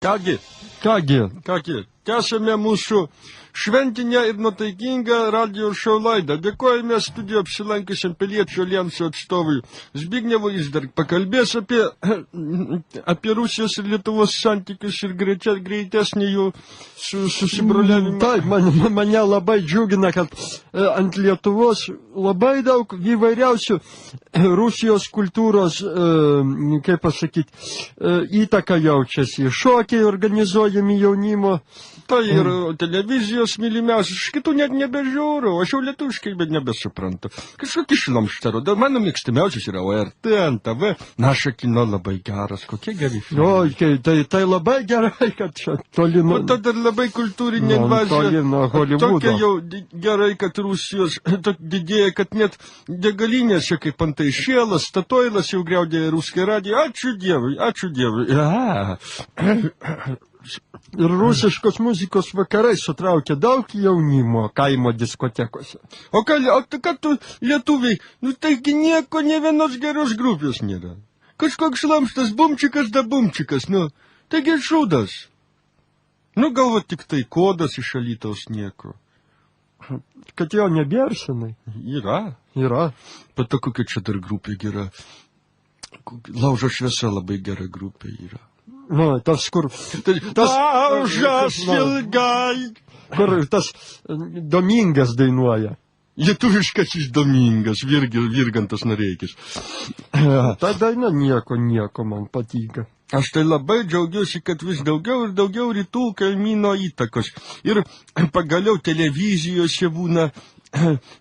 Kągi, tęsame mūsų šventinę ir nuotaikingą radio šou laidą. Dėkojame studijo apsilankiusiam Piliečių alijanso atstovui Zbignevui. Jis dar pakalbės apie Rusijos ir Lietuvos santykius ir greitesnį jų susibroliavimą. Taip, mane labai džiugina, kad ant Lietuvos labai daug įvairiausių Rusijos kultūros, kaip pasakyti, įtaka jaučiasi. Šokiai organizuojami jaunimo. Tai ir televizijos mylimiausias, aš kitų net nebežiūriu, aš jau lietuviškai, bet nebesuprantu. Kažkokį šlamštaro, mano mėgstamiausias yra ORT, NTV, Naša kino labai geras, kokie geri filmai. O, tai labai gerai, kad čia toli nuo... O tada labai kultūrinė invazija. Toli nuo Holivudo. Tokia jau gerai, kad Rusijos didėja, kad net degalinėse, kaip antai Šėlas, Statoilas jau griaudė Ruskį radiją. Ačiū Dievui, ačiū Dievui. Ir rusiškos muzikos vakarai sutraukia daug jaunimo kaimo diskotekose. O ką tu lietuviai, taigi nieko, ne vienos geros grupės nėra. Kažkoks šlamštas bumčikas da bumčikas, taigi šūdas. Galvo tik tai Kodas iš Alytaus nieko. Kad jo nebėrsinai? Yra. Bet to kokia čia dar grupė gera. Laužo šviesa labai gera grupė yra. Tas kur... Laužas ilgai. Kur tas Domingas dainuoja. Lietuviškas iš Domingas, Virgantas Noreikis. Ta daina nieko man patinka. Aš tai labai džiaugiuosi, kad vis daugiau ir daugiau rytų kaimyno įtakos. Ir pagaliau televizijose būna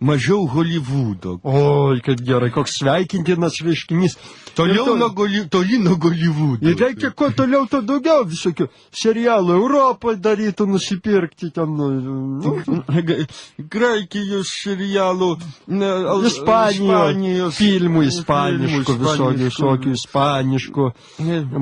mažiau Holivudo. Oi, kaip gerai, koks sveikintinas reiškinys. Toli nuo Holivudo. Ir reikia kuo toliau, to daugiau visokių serialų Europoje darytų nusipirkti ten. Graikijos serialų, Ispanijos filmų ispaniškų, visokių ispaniškų,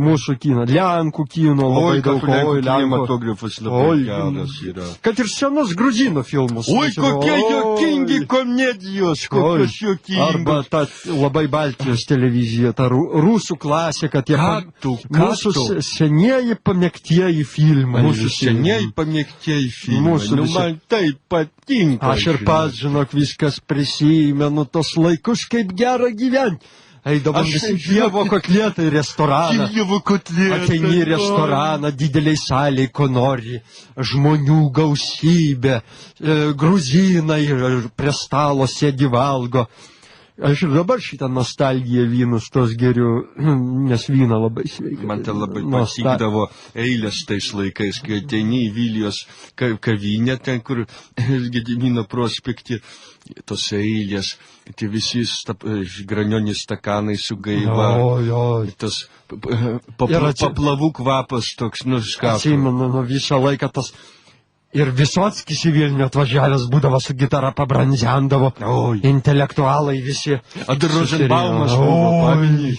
mūsų kino, Lenkų kino labai daug. Oi, kinematografas labai geras yra. Kad ir senos gruzinų filmus. Oi, kokie juokingi komedijos, kokios juokingos. Arba ta labai Baltijos televizija, ta rusų klasika, tie mūsų senieji pamėgtieji filmai. Man tai patinka. Aš ir pats, žinok, viskas prisimenu tos laikus, kaip gera gyventi. Eidavom visi Dievo kotlėtai restoraną. Ateini į restoraną, dideliai saliai, ko nori, žmonių gausybė, gruzinai prie stalo sėdi valgo. Aš ir dabar šitą nostalgiją vynus tos geriu, nes vyną labai sveika. Man tai labai patikdavo eilės tais laikais, kai ateini į Vilijos kavinę, ten kur Gedimino prospekte, tos eilės, tie visi granionį stakanai su gaiva, tas paplavų kvapas toks nuskapų. Atsimenu visą laiką tas... Ir Visockis į Vilnių atvažiavęs būdavo su gitara pabrandzendavo. Intelektualai visi. Rozenbaumas buvo, paminį.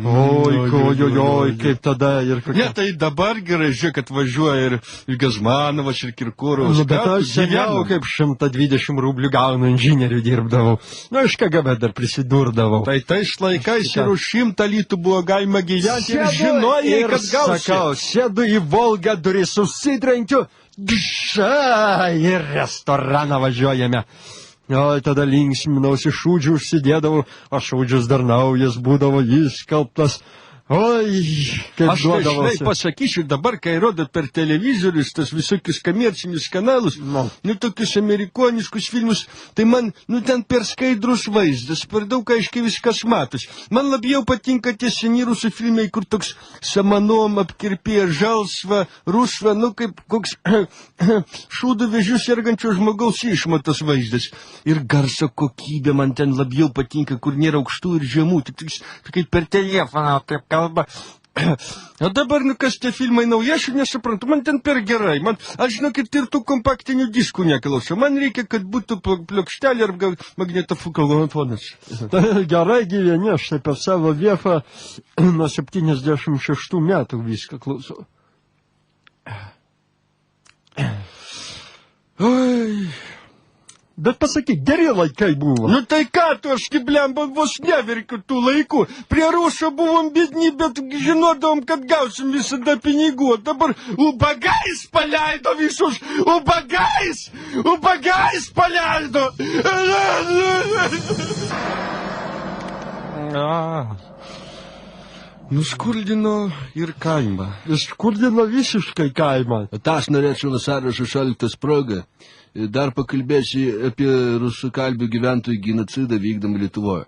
Oi, kaip tada ir kokia. Ne, tai dabar gerai, žiūrėk, kad važiuoja ir Gazmanovas, ir Kirkorovas. Bet aš seniau kaip 120 rublių gaunu inžinierių dirbdavau. Iš KGB dar prisidurdavau. Tai tais laikais ir už 100 litų buvo galima gyventi ir žinojai, kad gausi. Sakau, sėdu į Volgą, duris susitrenkiu. Ir restoraną važiuojame. Tada linksminausi, šūdžių užsidėdavau, o šūdžius dar naujas būdavo įskalbtas. Oi, kaip duodavosi. Aš tai pasakysiu, dabar, kai rodo per televizorius tas visokius komercinius kanalus, tokius amerikoniškus filmus, tai man, ten per skaidrus vaizdas, per daug aiškiai viskas matos. Man labiau patinka tie seni rusų filmai, kur toks samanom apkirpėja žalsva, rusva, kaip koks šūdų vežių sergančio žmogaus išmatas vaizdas. Ir garso kokybė man ten labiau patinka, kur nėra aukštų ir žemų, tik kaip per telefoną, taip kalba. O dabar, kas tie filmai nauji, aš nesuprantu, man ten per gerai. Aš žinokit, ir tų kompaktinių diskų neklausau. Man reikia, kad būtų pliokštelė ar magnetofonas. Gerai gyveni, aš tai per savo viefą nuo 76 metų viską klausau. Oi. Bet pasakyk, geri laikai buvo. Nu tai ką tu, aš blemba vos neverkiu tų laikų. Prie Rušo buvom biedni, bet žinodom, kad gausim visada pinigų. Dabar ubagais paleido visus, ubagais paleido. Nuskurdino ir kaimą. Skurdino visiškai kaimą. Aš norėčiau vasario 16 progą dar pakalbėsiu apie rusakalbių gyventojų genocidą vykdomą Lietuvoje.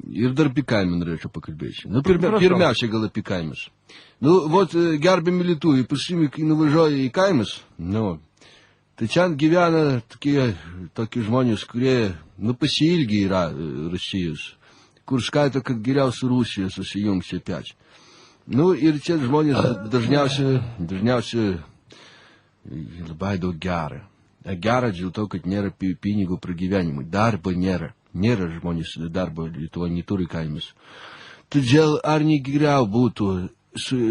Ir dar apie kaimą norėčiau pakalbėti. Nu, pirmiausia gal apie kaimus. Nu, vot, gerbimi lietuviai, kai nuvažiuoja į kaimus, nu, tai čia gyvena tokie žmonės, kurie, nu, pasiilgi yra Rusijos, kur skaito, kad geriausia Rusija susijungs į pečią. Nu, ir čia žmonės dažniausiai labai daug gera. Gera dėl to, kad nėra pinigų pragyvenimui. Darbo nėra. Nėra žmonės darbo Lietuvoje, neturi kaimus. Todėl ar negeriau būtų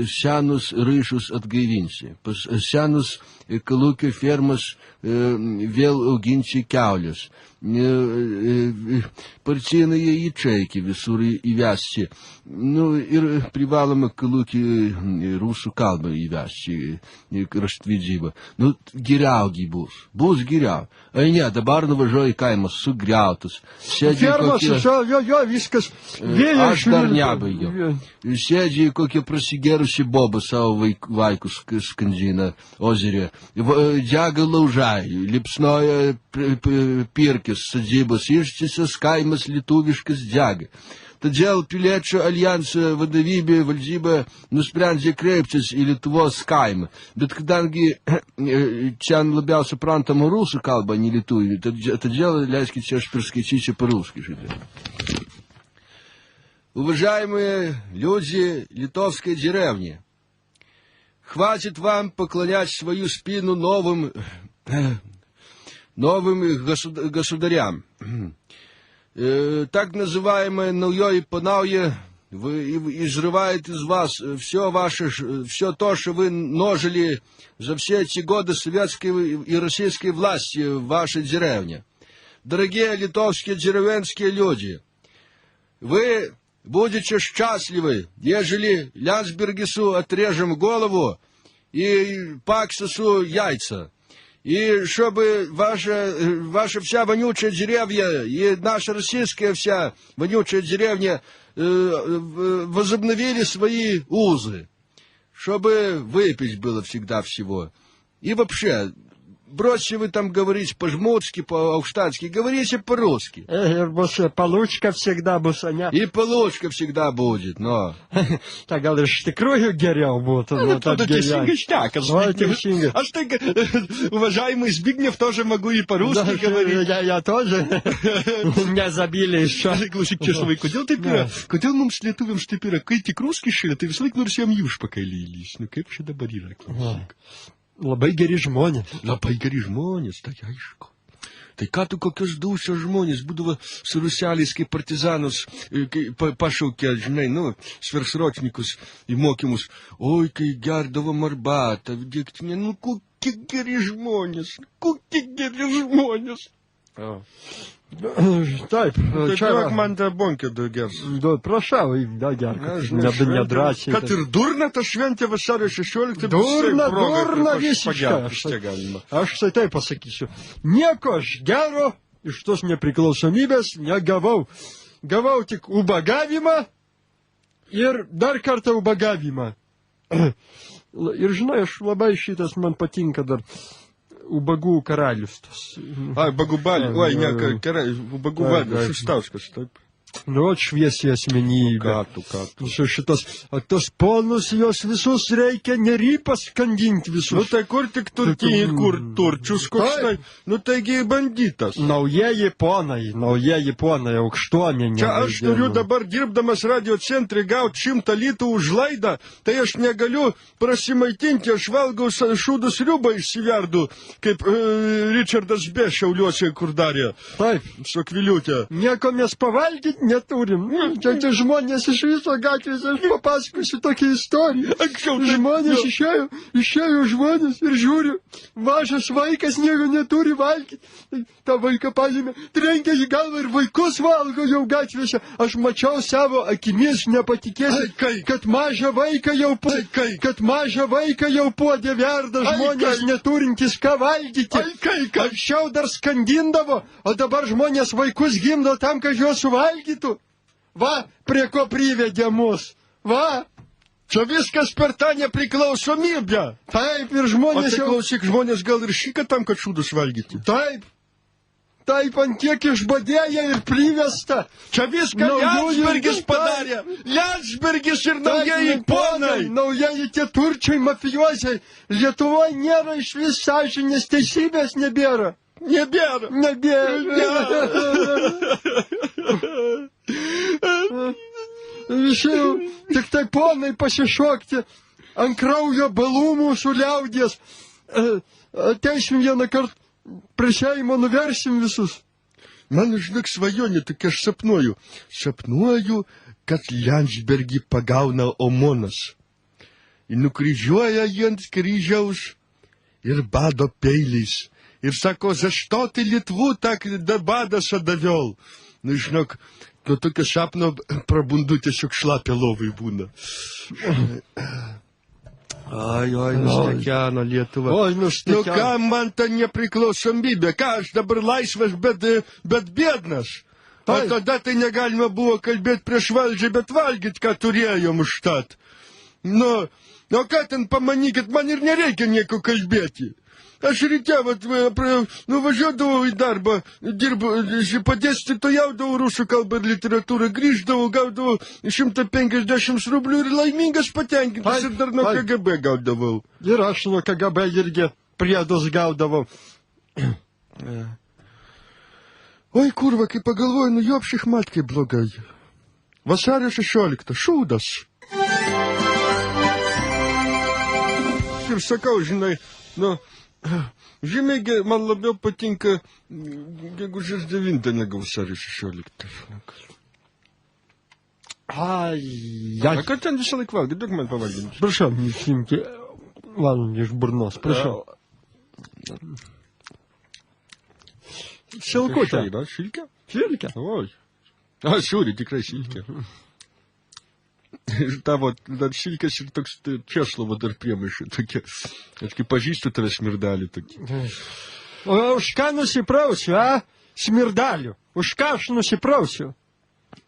senus ryšius atgaivinsi, pas senus kolūkio fermas vėl auginti kiaulės, parcienai į čeikį visur įvesti, nu, ir privaloma kolūkį rusų kalbą įvesti, kraštvidžybą. Nu, geriaugi bus geriau. Ai ne, dabar nuvažiuoja į kaimas sugriautus. Fermas, jo, viskas vėliau. Aš dar nebaigiau. Sėdžiai kokie prasigerusi boba savo vaikus skandžina ozerė. Dega laužai, lipsnoja pirkis, sodybos, ištisas kaimas lietuviškas dega. Todėl Piliečių alijanso vadovybė valdyba nusprendžia kreiptis į Lietuvos kaimą. Bet kadangi čia labiausiai suprantama rusų kalba, ne lietuvių, todėl leiskite aš perskaičiu по-русски. Уважаемые люди литовской деревни, хватит вам поклонять свою спину новым государям. Так называемое «Новье и Понауе» изрывает из вас все то, что вы нажили за все эти годы советской и российской власти в вашей деревне. Дорогие литовские деревенские люди, вы будете счастливы, ежели Лянсбергесу отрежем голову и Паксусу яйца. И чтобы ваша вся вонючая деревня и наша российская вся вонючая деревня возобновили свои узы. Чтобы выпить было всегда всего. И вообще, бросьте вы там говорить по-жмутски, по-аушштадтски, говорите по-русски. Получка всегда будет. И получка всегда будет, но... Так, говоришь, ты крою герел будет. Ну, тут Сингачтяка, Збигнев. Аж так, уважаемый Збигнев, тоже могу и по-русски говорить. Я тоже. Меня забили еще. Глушик чешовый, кудел нам с летувим штепера, кайтик русский шит, и вслык нурсям юж пока лились. Ну, kaip čia dabar yra? Labai geri žmonės. Labai geri žmonės, tai aišku. Tai ką tu kokios dūšios žmonės būdavo su ruseliais, kaip partizanus pašaukė, žinai, nu, sversročnikus į mokymus. Oi, kai gerdavom arbatą, dėktinė, nu, kokie geri žmonės, kokie geri žmonės. Taip, čia man tą bonkę daugės. Prašau, daugės, nedračiai. Kad ir durna ta šventė vasario 16. Durna visiškai. Aš tai taip pasakysiu. Nieko aš gero iš tos nepriklausomybės negavau. Gavau tik ubagavimą ir dar kartą ubagavimą. Ir žinai, aš labai šitas man patinka dar. Ubagų karalius tas. Ai, Ubagų Balį. Oi, ne, Ubagų Balį. Šustauskas, taip. Nu, šviesiai asmenybė. Ką tu. Šitas, tos ponus jos visus reikia nerypas skandinti visus. Nu, tai kur tik turtiniai, kur turčius koks tai. Nu, taigi banditas. Naujieji ponai, aukštuomeniai. Čia aš turiu dabar dirbdamas radio centre gauti 100 litų už laidą, tai aš negaliu prasimaitinti, aš valgau šūdų sriubą išsiverdu, kaip Richardas B. Šiauliuose, kur darė. Taip. Su akviliutė. Nieko mes pavalgyti neturim. Čia žmonės iš viso gatvės, aš papasakosiu tokią istoriją. Žmonės išėjo žmonės ir žiūri, mažas vaikas nieko neturi valgyti. Ta vaiką paėmė, trenkė į galvą ir vaikus valgo jau gatvėse. Aš mačiau savo akimis, nepatikėsiu, kad mažą vaiką jau puodė verda, žmonės neturintys ką valgyti. Anksčiau dar skandindavo, o dabar žmonės vaikus gimdo tam, kad juos suvalgytų. Va, prie ko privedė mus. Va. Čia viskas per tą nepriklausomybę. Taip, ir žmonės jau... O tai klausyk, žmonės gal ir šyka tam, kad šūdus valgyti. Taip. Taip, ant tiek išbadėja ir privesta. Čia viską Landsbergis padarė. Landsbergis ir naujieji ponai. Naujieji tie turčiai, mafijuosiai. Lietuvoje nėra iš vis sąžinės, teisybės nebėra. Nebėra. Visi tik tai ponai pasišokti ant kraujo balų mūsų liaudies. Ateisim vieną kartą prie Seimo, nuversim visus. Man žinok svajonė, tokia aš sapnuoju. Sapnuoju, kad Landsbergį pagauna Omonas. Ir nukryžiuoja jį ant kryžiaus ir bado peiliais. Ir sako, za što ты Литву так до бадаса довел? Nu, žinok, nuo tokio sapno prabundu tiesiog šlapia lovai būna. Oi, nustekeno Lietuva. Nu, kam man ta nepriklausomybė? Ką, aš dabar laisvas, bet biednas? O tada tai negalima buvo kalbėti prieš valdžią, bet valgyti, ką turėjom užtat. Nu, ką ten pamanykit, man ir nereikia nieko kalbėti. Aš ryte, nuvažiuodavau į darbą, padėstytojaudavau rusų kalbą ir literatūrą, grįždavau, gaudavau 150 rublių ir laimingas patenkintas ir dar nuo KGB gaudavau. Ir aš nuo KGB irgi priedus gaudavau. Oi, kurva, kai pagalvoju, jopšich mat, kaip blogai. Vasario 16, šūdas. Ir sakau, žinai, žymiai man labiau patinka gegužės 9 negu vasario 16. A ką ten visą laiką valgai? Daug man pavalgyti. Prašau, išimti valgį iš burnos, prašau. Šilkutė. Šilkė? Šilkė. Oi. Žiūri, tikrai šilkė. Ir tavo dar šilkės ir toks Česlovo dar priemaišai tokie. Aš kaip pažįstu tave smirdalį tokį. O už ką nusiprausiu, a? Smirdaliu. Už ką aš nusiprausiu?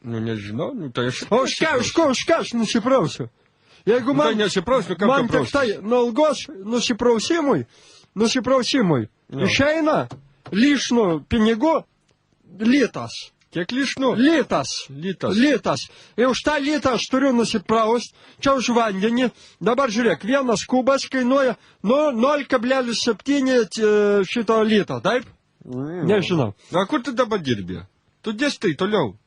Nu, nežinau, tai aš... O už ką aš nusiprausiu? Jeigu man... Tai nesiprausiu, kam man tik tai nuo algos nusiprausimui išeina lyšnų pinigų litas. Kiek lyšnų? Litas. Ir už tą litą aš turiu nusipraust, čia už vandenį. Dabar žiūrėk, vienas kubas kainuoja 0,7 šito lito, taip? Nežinau. Na, kur tu dabar dirbi? Tu dėstai toliau.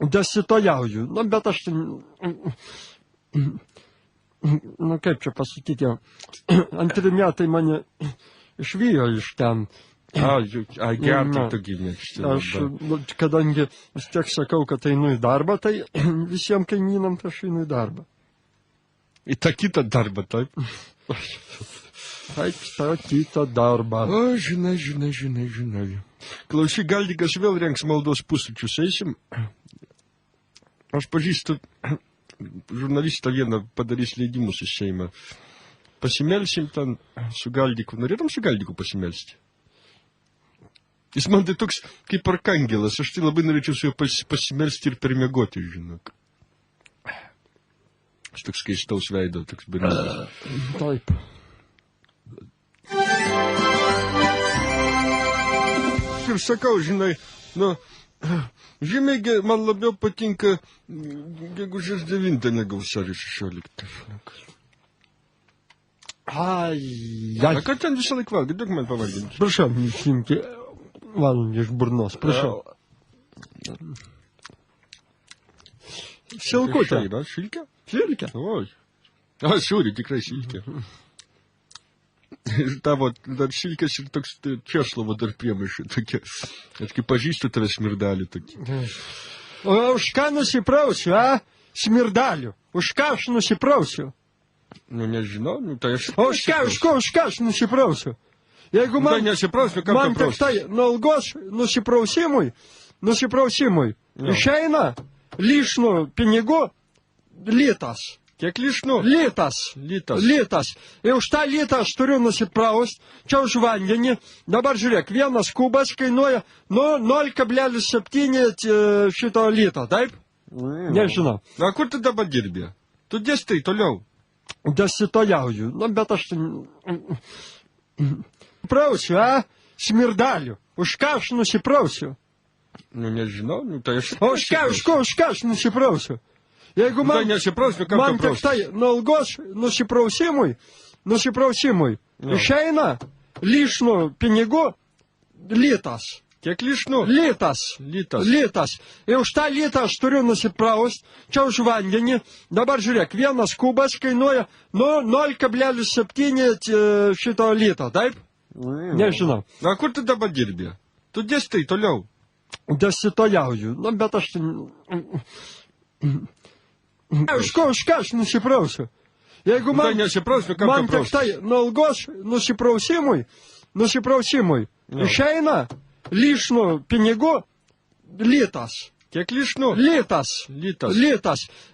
Dėstytojauju. Nu, bet aš... Nu, kaip čia pasakyti jau. Antri metai mane išvijo iš ten. Gertai tu gimėkšti. Aš, kadangi vis tiek sakau, kad einu į darbą, tai visiems kaimynam aš einu į darbą. Į tą kitą darbą, taip? Taip, tą kitą darbą. O, žinai. Klausyk, Galdikas vėl rengs maldos pusryčius, eisim? Aš pažįstu žurnalistą vieną, padarys leidimus iš Seimo. Pasimelsim ten su Galdiku. Norėtum su Galdiku pasimelsti? Jis man tai toks kaip arkangelas, aš tai labai norėčiau su juo pasimelsti ir permiegoti, žinok. Aš toks skaistaus veido, toks berniukas. Taip. Ir sakau, žinai, žymiai man labiau patinka gegužės 9 negu vasario 16. A ką ten visą laiką valgai? Daug man pavalginti. Prašau, išimti valgį iš burnos, prašau. Šilkutė. Šilkė? Šilkė. Oi. Žiūri, tikrai šilkė. Ir tavo dar šilkės ir toks Česlovo dar priemaišai tokie. Aš kaip pažįstu tave smirdalį tokį. O už ką nusiprausiu, a? Smirdaliu. Už ką aš nusiprausiu? Nu, nežinau, nu, tai aš... O už ką aš nusiprausiu? Jeigu Nu, tai nesiprausiu, kam man tik tai nuo algos nusiprausimui išeina lyšnų pinigų litas. Kiek lyšnų? Litas. Ir už tą litą aš turiu nusipraust, čia už vandenį. Dabar žiūrėk, vienas kubas kainuoja 0,7 šito lito, taip? Nežinau. Na, kur tu dabar dirbi? Tu dėstai toliau. Dėstytojauju. Nu, bet aš... Prausiu, a? Smirdaliu. Už ką aš nusiprausiu? Nu, nežinau, nu, tai aš... O už ką aš nusiprausiu? Jeigu man... Tai nesiprausiu, kam man tu tik tai nuo algos nusiprausimui išeina lyšnų pinigų litas. Kiek lyšnų? Litas. Ir už tą litą aš turiu nusipraust, čia už vandenį. Dabar žiūrėk, vienas kubas kainuoja 0,7 šito lito, taip? Nežinau. Na, kur tu dabar dirbi? Tu dėstai toliau. Dėstytojauju. Nu, bet aš... Už ką aš nusiprausiu? Jeigu Tai nesiprausiu, kam man tu tik tai nuo algos nusiprausimui išeina lyšnų pinigų litas. Kiek lyšnų? Litas. Ir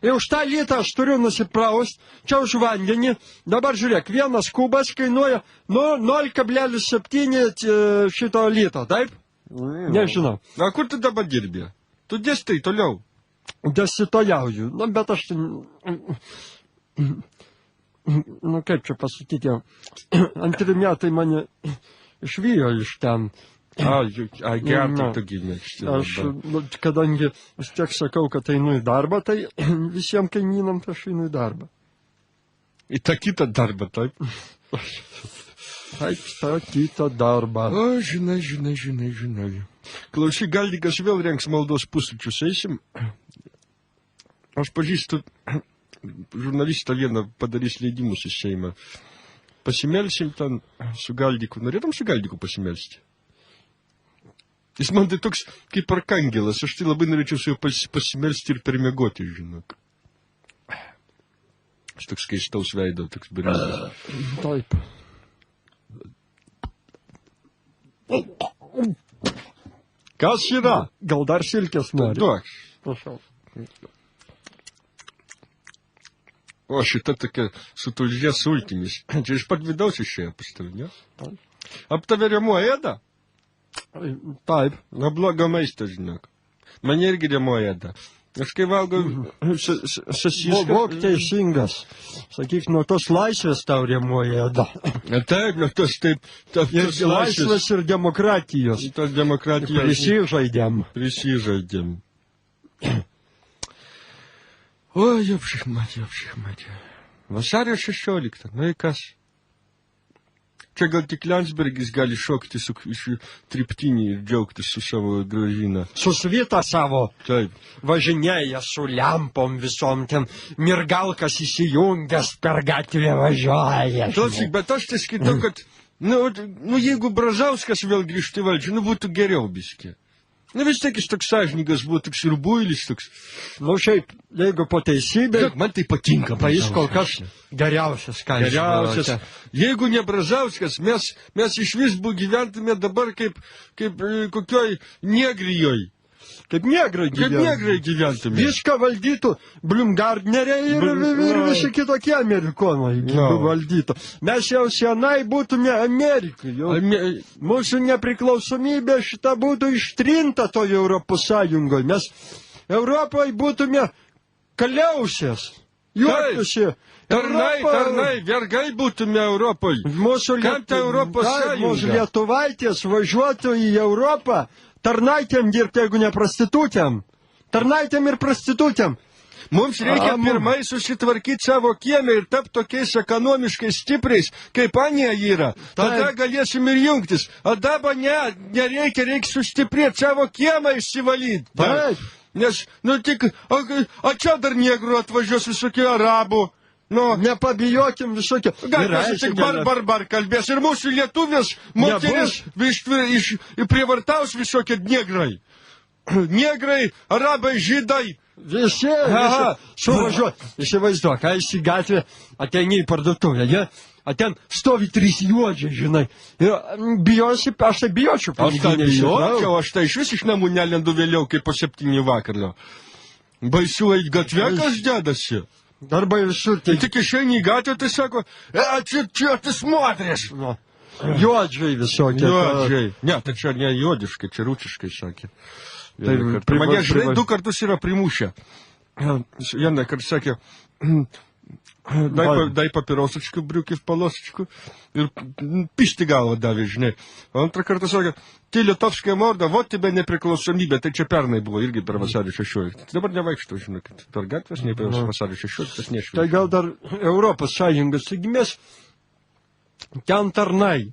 už tą litą aš turiu nusipraust, čia už vandenį. Dabar žiūrėk, vienas kubas kainuoja 0,7 šito lito, taip? Nežinau. Na, kur tu dabar dirbi? Tu dėstai toliau. Dėstytojauju. Nu, bet aš... Nu, kaip čia pasakyti, antri metai mane išvijo iš ten. Gertai tu gimėkšti. Aš, kadangi vis tiek sakau, kad einu į darbą, tai visiems kaimynam aš einu į darbą. Į tą kitą darbą, taip? Taip, tą kitą darbą. O, žinai. Klausyk, gal lygas vėl rengs maldos pusryčius, eisim? Aš pažįstu žurnalistą vieną, padarys leidimus į Seimą. Pasimelsim ten su Galdiku. Norėtum su Galdiku pasimelsti? Jis man tai toks kaip arkangelas. Aš tai labai norėčiau su juo pasimelsti ir permiegoti, žinok. Aš toks keistaus veido, toks berniukas. Taip. Kas yra? Gal dar silkės nori? Duok. Prašau. O, šita tokia su tulžė sultimis. Čia iš pat vidaus išėjo pas tavę, ne? Ap tave rėmuo ėda? Taip. Na, blogo maisto, žinok. Mane irgi rėmuo ėda. Aš kai valgau sasiską... Vok teisingas. Sakyk, nuo tos laisvės tau rėmuo ėda. Taip, nuo tos taip... Ir laisvės ir demokratijos. Tos demokratijos... Prisižaidėm. Oi, apšikmatė. Vasario 16, nu į kas? Čia gal tik Landsbergis gali šokti iš triptinį ir džiaugtis su savo Gražina. Su svita savo. Taip. Važinėja su lempom visom, ten mirgalkas įsijungęs per gatvę važiuoja. Klausyk, bet aš tai skaitau, kad, jeigu Brazauskas vėl grįžti valdžią, būtų geriau biški. Vis tiek jis toks sąžininkas buvo, toks ir builis toks. Šiaip, jeigu po teisybė... Man tai patinka. Tai jis kol kas geriausias, ką jis. Geriausias. Jeigu ne Brazauskas, mes iš vis gyventume dabar kaip kokioj Negrijoj. Kaip negrai gyventume. Viską valdytų Blumgardneriai ir visi kitokie amerikonai valdytų. Mes jau senai būtume Amerikai. Mūsų nepriklausomybė šita būtų ištrinta toje Europos Sąjungoje. Mes Europoje būtume kaliausias. Juokiusi. Tarnai, vergai būtume Europoje. Kam ta Europos Sąjunga? Mūsų lietuvaitės važiuotų į Europą. Tarnaitėm dirbti, jeigu ne prostitutėm. Tarnaitėm ir prostitutėm. Mums reikia pirmai susitvarkyti savo kiemę ir tapti tokiais ekonomiškai stipriais, kaip Anija yra. Tada galėsim ir jungtis. O dabar nereikia, reikia sustiprėti savo kiemą išsivalyti. Taip. Nes, tik, o čia dar negrų atvažiuos visokių arabų. Nepabijokim visokio. Gal tik barbar kalbės. Ir mūsų lietuvės moteris prievartaus visokie negrai. negrai, arabai, žydai. Visi. Suvažiuot. Įsivaizduok, kai esi gatvė, ateini į parduotuvę, o ten stovi 3 juodžiai, žinai. Ir bijosi, aš tai bijočiau. Aš tai iš vis iš namų nelendu vėliau, kaip po 7 vakarlio. Baisu eit gatvę, kas dėdasi. Arba visur. Tai tik išeini į gatvę, tai sako, čia tu смотришь. Juodžiai visokie. Juodžiai. Ne, tai čia ne juodiškai, čia rūčiškai sakė. Mane, žinai, 2 kartus yra primušę. Vieną kartą sakė, дай папиросочку, брюки в полосочку. Ir pišti galvą davė, žinai. O antrą kartą sakė, tai lietovskая morda, вот тебе nepriklausomybė. Tai čia pernai buvo irgi per vasario 16. Dabar nevaikštau, žinai, kad per gatvės, nei per vasario 16 nešviečia. Tai gal dar Europos Sąjungos sigimės, ten tarnai.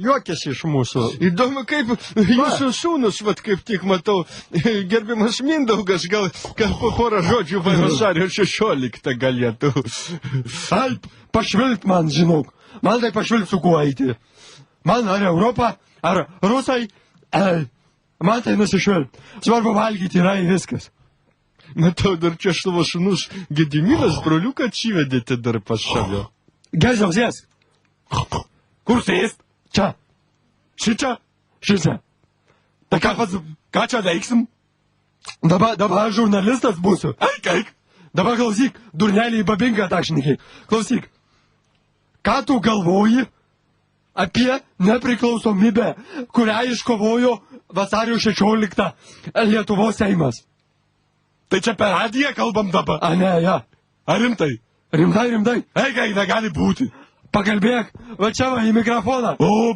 Juokėsi iš mūsų. Įdomu, kaip jūsų sūnus, vat kaip tik matau, gerbiamas Mindaugas, gal porą žodžių vasario 16 galėtų. Taip, pašvilgt man, žinok. Man tai pašvilgt su kuo eiti. Man ar Europa, ar Rusai, man tai nusišvilgt. Svarbu valgyti yra ir viskas. Matau, dar čia savo sūnus Gediminas broliuką atsivedėte dar pas save. Geržiaus, jas. Kur sėst? Čia. Šičia. Tai ką čia veiksim? Dabar žurnalistas būsiu. Eik. Dabar klausyk, durnelį į babingą tašnikai. Klausyk. Ką tu galvoji apie nepriklausomybę, kurią iškovojo vasario 16 Lietuvos Seimas? Tai čia per radiją kalbam dabar? A ne, ja. Ar rimtai? Rimtai. Eik, negali būti. Pakalbėk, va čia va į mikrofoną. O,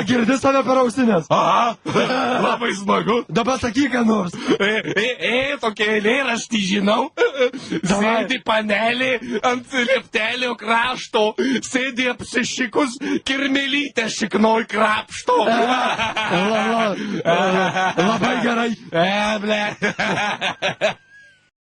girdi save per ausinės? Aha, labai smagu. Dabar sakyk, ką nors. Tokia eilėraštį žinau. Sėdi panelė ant lieptelio krašto, sėdi apsišikus, kirmelytę šiknoj krapšto. Labai gerai. Ble.